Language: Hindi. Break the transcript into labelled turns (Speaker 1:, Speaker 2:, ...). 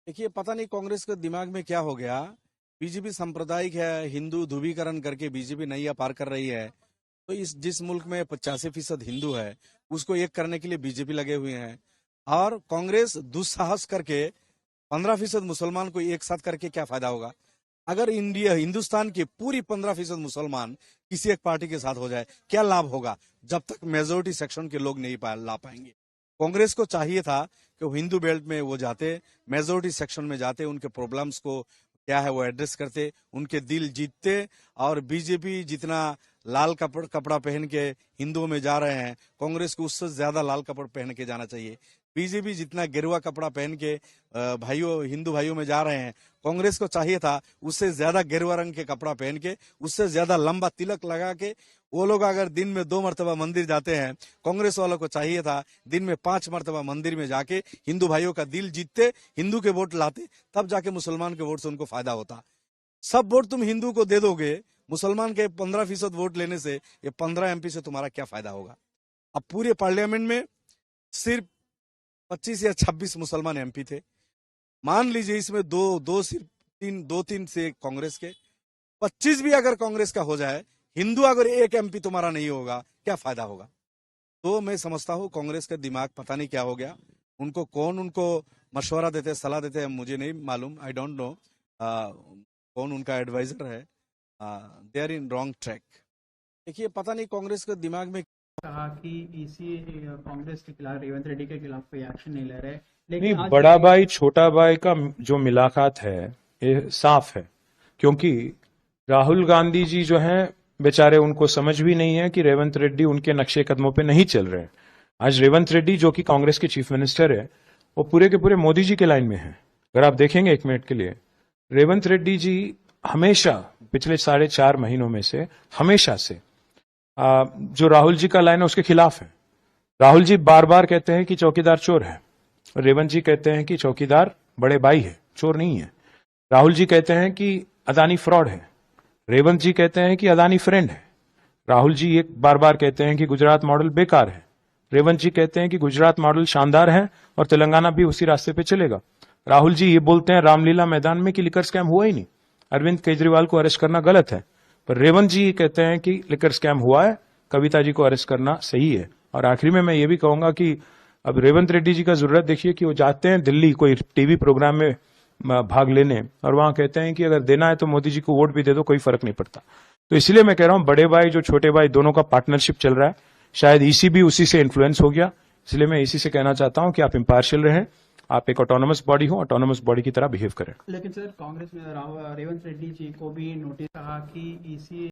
Speaker 1: देखिए, पता नहीं कांग्रेस के दिमाग में क्या हो गया। बीजेपी सांप्रदायिक है, हिंदू ध्रुवीकरण करके बीजेपी नैया पार कर रही है। तो इस जिस मुल्क में 85% हिंदू है, उसको एक करने के लिए बीजेपी लगे हुए हैं। और कांग्रेस दुस्साहस करके 15% मुसलमान को एक साथ करके क्या फायदा होगा। अगर इंडिया हिंदुस्तान के पूरी 15% मुसलमान किसी एक पार्टी के साथ हो जाए, क्या लाभ होगा, जब तक मेजोरिटी सेक्शन के लोग नहीं ला पाएंगे। कांग्रेस को चाहिए था कि वो हिंदू बेल्ट में वो जाते, मेजोरिटी सेक्शन में जाते, उनके प्रॉब्लम्स को क्या है वो एड्रेस करते, उनके दिल जीतते। और बीजेपी जितना लाल कपड़ा पहन के हिंदुओं में जा रहे हैं, कांग्रेस को उससे ज्यादा लाल कपड़ा पहन के जाना चाहिए। बीजेपी जितना गेरुआ कपड़ा पहन के भाइयों हिंदू भाइयों में जा रहे हैं, कांग्रेस को चाहिए था उससे ज्यादा गेरुआ रंग के कपड़ा पहन के, उससे ज्यादा लंबा तिलक लगा के। वो लोग अगर दिन में 2 मरतबा मंदिर जाते हैं, कांग्रेस वालों को चाहिए था दिन में 5 मरतबा मंदिर में जाके हिंदू भाइयों का दिल जीतते, हिंदू के वोट लाते, तब जाके मुसलमान के वोट से उनको फायदा होता। सब वोट तुम हिंदू को दे दोगे, मुसलमान के 15% वोट लेने से ये 15 एमपी से तुम्हारा क्या फायदा होगा। अब पूरे पार्लियामेंट में सिर्फ 25 या 26 मुसलमान एमपी थे। मान लीजिए इसमें दो सिर्फ दो तीन से कांग्रेस के, 25 भी अगर कांग्रेस का हो जाए, हिंदू अगर एक एमपी तुम्हारा नहीं होगा, क्या फायदा होगा। तो मैं समझता हूँ कांग्रेस का दिमाग पता नहीं क्या हो गया। उनको मशवरा देते, सलाह देते हैं, मुझे नहीं मालूम, आई डोंट नो कौन उनका एडवाइजर है। They are in wrong track. देखिए, पता नहीं कांग्रेस के दिमाग में
Speaker 2: कहा कि ईसी कांग्रेस के खिलाफ, रेवंत रेड्डी के खिलाफ कोई एक्शन नहीं ले रहे,
Speaker 3: नहीं,
Speaker 2: लेकिन आज
Speaker 3: बड़ा भाई छोटा भाई का जो मुलाकात है ये साफ है। क्योंकि राहुल गांधी जी जो हैं बेचारे, उनको समझ भी नहीं है कि रेवंत रेड्डी उनके नक्शे कदमों पे नहीं चल रहे हैं। आज रेवंत रेड्डी जो कि कांग्रेस के चीफ मिनिस्टर है, वो पूरे के पूरे मोदी जी के लाइन में है। अगर आप देखेंगे 1 मिनट के लिए, रेवंत रेड्डी जी हमेशा पिछले 4.5 महीनों में से हमेशा से जो राहुल जी का लाइन है उसके खिलाफ है। राहुल जी बार बार कहते हैं कि चौकीदार चोर है, रेवंत जी कहते हैं कि चौकीदार बड़े भाई है, चोर नहीं है। राहुल जी कहते हैं कि अदानी फ्रॉड है, रेवंत जी कहते हैं कि अदानी फ्रेंड है। राहुल जी एक बार बार कहते हैं कि गुजरात मॉडल बेकार है, रेवंत जी कहते हैं कि गुजरात मॉडल शानदार है और तेलंगाना भी उसी रास्ते पे चलेगा। राहुल जी ये बोलते हैं रामलीला मैदान में कि लिकर स्कैम हुआ ही नहीं, अरविंद केजरीवाल को अरेस्ट करना गलत है। पर रेवंत जी कहते हैं कि लिकर स्कैम हुआ है, कविता जी को अरेस्ट करना सही है। और आखिरी में मैं ये भी कहूंगा कि अब रेवंत रेड्डी जी का जरूरत देखिए कि वो जाते हैं दिल्ली कोई टीवी प्रोग्राम में भाग लेने, और वहां कहते हैं कि अगर देना है तो मोदी जी को वोट भी दे दो, कोई फर्क नहीं पड़ता। तो इसलिए मैं कह रहा हूं बड़े भाई जो छोटे भाई दोनों का पार्टनरशिप चल रहा है, शायद ईसी भी उसी से इन्फ्लुएंस हो गया। इसलिए मैं ईसी से कहना चाहता हूं कि आप इम्पार्शियल रहें, आप एक ऑटोनोमस बॉडी हो, ऑटोनोमस बॉडी की तरह बिहेव करें।
Speaker 2: लेकिन सर कांग्रेस में रेवंत रेड्डी जी को भी नोटिस कहा कि ईसी